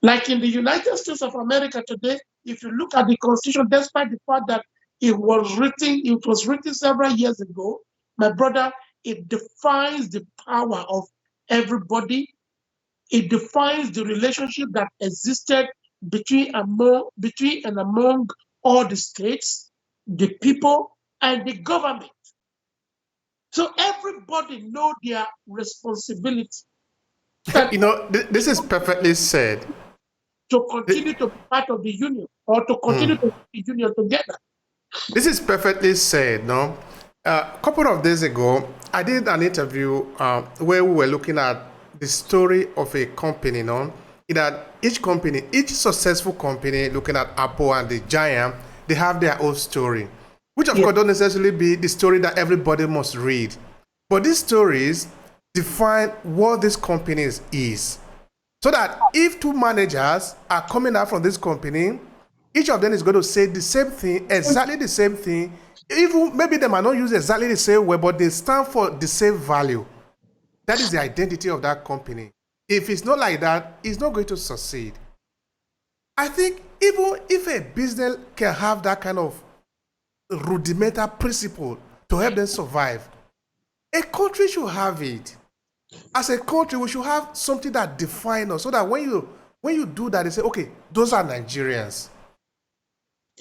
Like in the United States of America today, if you look at the Constitution, despite the fact that it was written several years ago, my brother, it defines the power of everybody. It defines the relationship that existed between and among all the states, the people, and the government. So everybody know their responsibility and This is perfectly said. to continue to be part of the union or to continue to be the union together. This is perfectly said, no? A couple of days ago, I did an interview where we were looking at the story of a company, no? In that each successful company, looking at Apple and the giant, they have their own story, which of course don't necessarily be the story that everybody must read. But these stories define what this company is. So that if two managers are coming out from this company, each of them is going to say the same thing, exactly the same thing. Even maybe they might not use exactly the same word, but they stand for the same value. That is the identity of that company. If it's not like that, it's not going to succeed. I think even if a business can have that kind of rudimental principle to help them survive, a country should have it. As a country, we should have something that defines us, so that when you do that, they say, okay, those are Nigerians.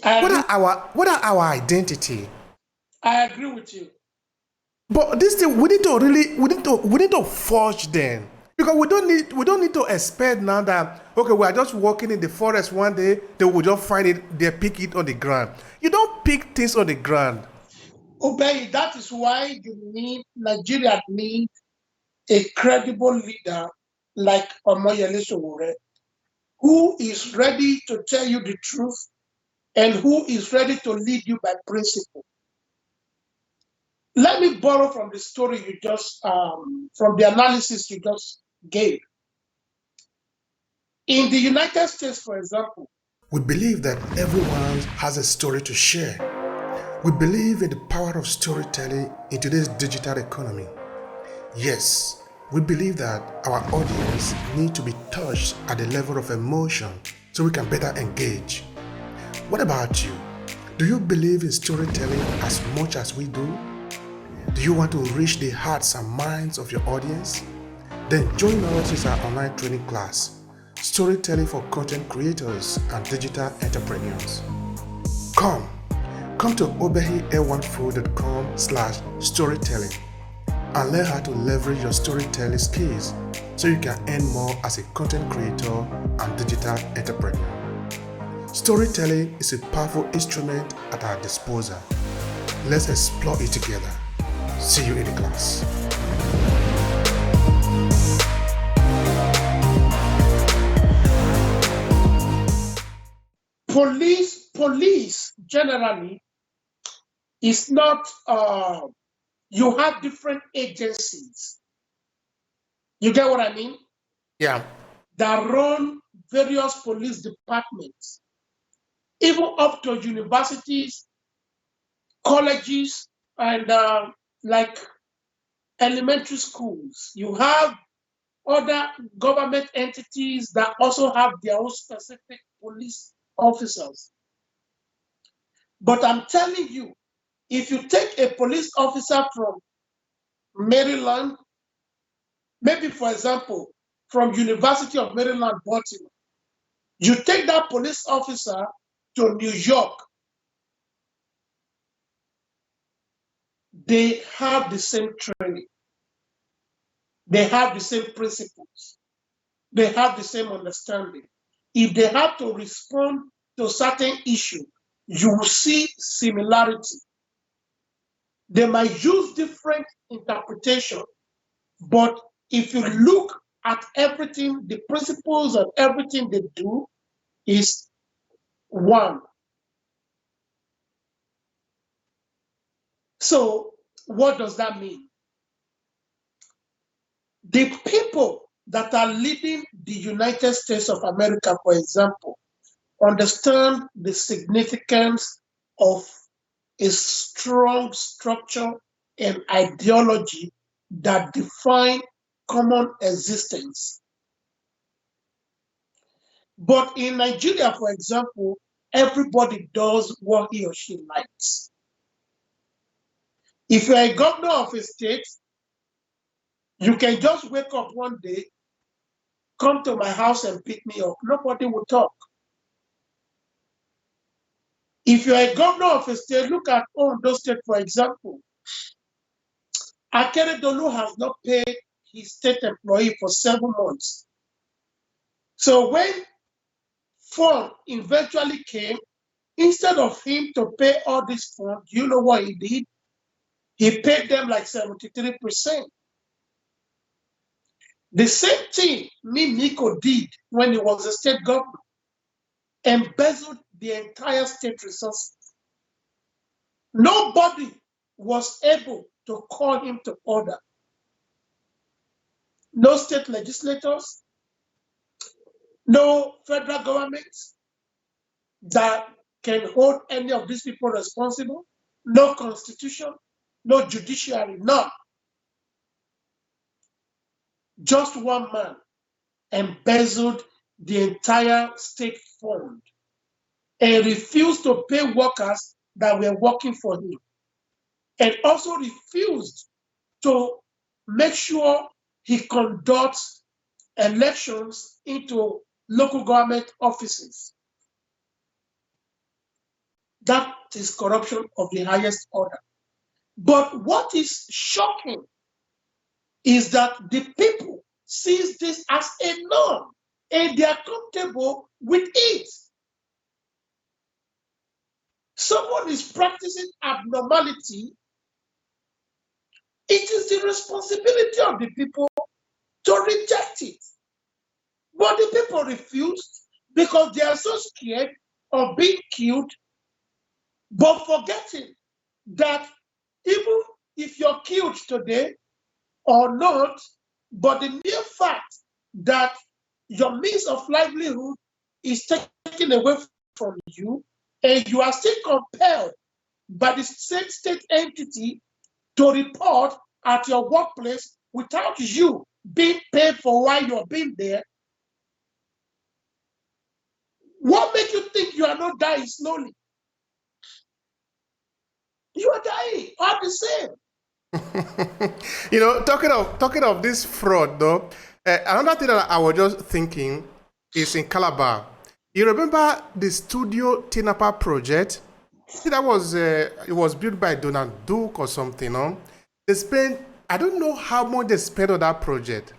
What are our identity? I agree with you. But this thing we need to forge them, because we don't need to expect now that, okay, we are just walking in the forest one day, they will just find it, they pick it on the ground. You don't pick things on the ground. Obehi, that is why Nigeria needs a credible leader like Omoyele Sowore, who is ready to tell you the truth and who is ready to lead you by principle. Let me borrow from the story you just, from the analysis you just gave. In the United States, for example, we believe that everyone has a story to share. We believe in the power of storytelling in today's digital economy. Yes, we believe that our audience need to be touched at the level of emotion so we can better engage. What about you? Do you believe in storytelling as much as we do? Do you want to reach the hearts and minds of your audience? Then join us in our online training class, Storytelling for Content Creators and Digital Entrepreneurs. Come to obehi1food.com/storytelling and learn how to leverage your storytelling skills so you can earn more as a content creator and digital entrepreneur. Storytelling is a powerful instrument at our disposal. Let's explore it together. See you in the class. Police generally is not, you have different agencies. You get what I mean? Yeah. That run various police departments, even up to universities, colleges, and like elementary schools. You have other government entities that also have their own specific police officers. But I'm telling you, if you take a police officer from Maryland, maybe for example, from University of Maryland, Baltimore, you take that police officer to New York, they have the same training. They have the same principles. They have the same understanding. If they have to respond to certain issue, you will see similarity. They might use different interpretation, but if you look at everything, the principles of everything they do is one. So what does that mean? The people that are leading the United States of America, for example, understand the significance of a strong structure and ideology that define common existence. But in Nigeria, for example, everybody does what he or she likes. If you're a governor of a state, you can just wake up one day, come to my house and pick me up. Nobody will talk. If you're a governor of a state, look at Ondo State, for example. Akeredolu has not paid his state employee for 7 months. So when fund eventually came, instead of him to pay all this fund, you know what he did? He paid them like 73%. The same thing Mimiko did when he was a state governor, embezzled the entire state resources. Nobody was able to call him to order. No state legislators, no federal government that can hold any of these people responsible, no constitution, no judiciary, none. Just one man embezzled the entire state fund and refused to pay workers that were working for him, and also refused to make sure he conducts elections into local government offices. That is corruption of the highest order. But what is shocking is that the people see this as a norm and they are comfortable with it. Someone is practicing abnormality. It is the responsibility of the people to reject it. But the people refused because they are so scared of being killed, but forgetting that even if you're killed today or not, but the mere fact that your means of livelihood is taken away from you, and you are still compelled by the same state entity to report at your workplace without you being paid for while you're being there. What makes you think you are not dying slowly? You are dying all the same. Talking of this fraud though, another thing that I was just thinking is in Calabar. You remember the Studio Tinapa project? See, that was it was built by Donald Duke or something, no? They spent, I don't know how much they spent on that project.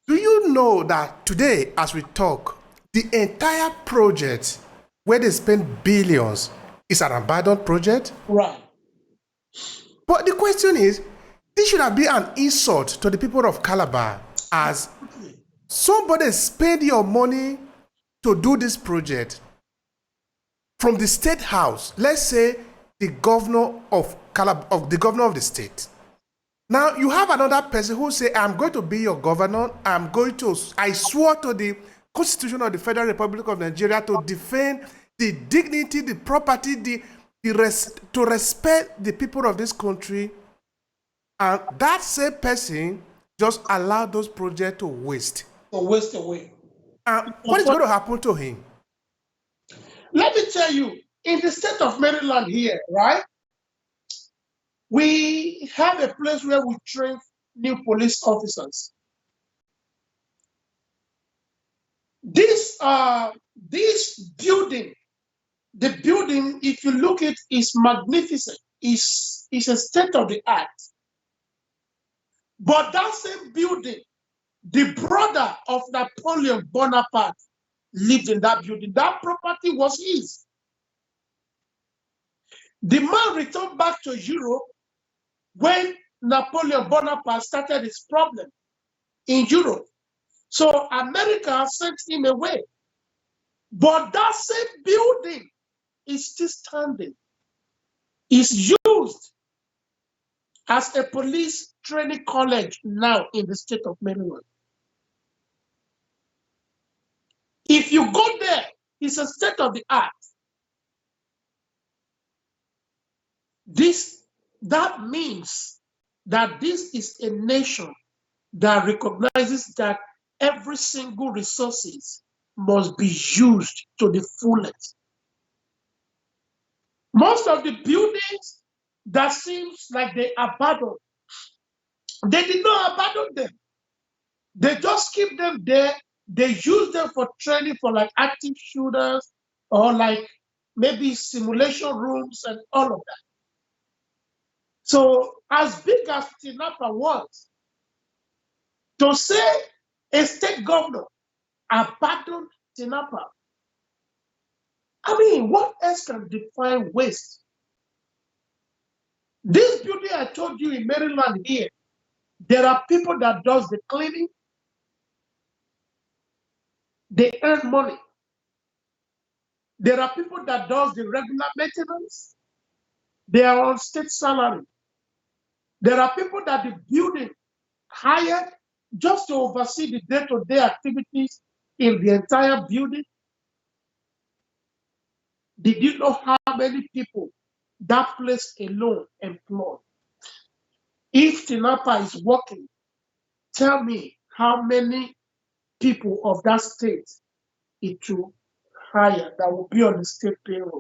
Do you know that today, as we talk, the entire project where they spend billions is an abandoned project? Right. But the question is, this should have been an insult to the people of Calabar, as somebody spend your money to do this project from the state house. Let's say the governor of the state. Now you have another person who say, "I'm going to be your governor. I swore to the Constitution of the Federal Republic of Nigeria to defend the dignity, the property, to respect the people of this country," and that same person just allowed those projects to waste. Waste away. What is going to happen to him? Let me tell you, in the state of Maryland here, right, we have a place where we train new police officers. This building, the building, if you look at it, is magnificent. Is a state of the art. But that same building, the brother of Napoleon Bonaparte lived in that building. That property was his. The man returned back to Europe when Napoleon Bonaparte started his problem in Europe. So America sent him away. But that same building is still standing. It's used as a police training college now in the state of Maryland. If you go there, it's a state of the art. That means that this is a nation that recognizes that every single resources must be used to the fullest. Most of the buildings that seems like they abandoned, they did not abandon them. They just keep them there. They use them for training for like active shooters or like maybe simulation rooms and all of that. So as big as Tinapa was, to say a state governor abandoned Tinapa, I mean, what else can define waste? This building I told you in Maryland here, there are people that does the cleaning. They earn money. There are people that does the regular maintenance. They are on state salary. There are people that the building hired just to oversee the day-to-day activities in the entire building. Did you know how many people that place alone employ? If Tinapa is working, tell me how many people of that state it will hire that will be on the state payroll.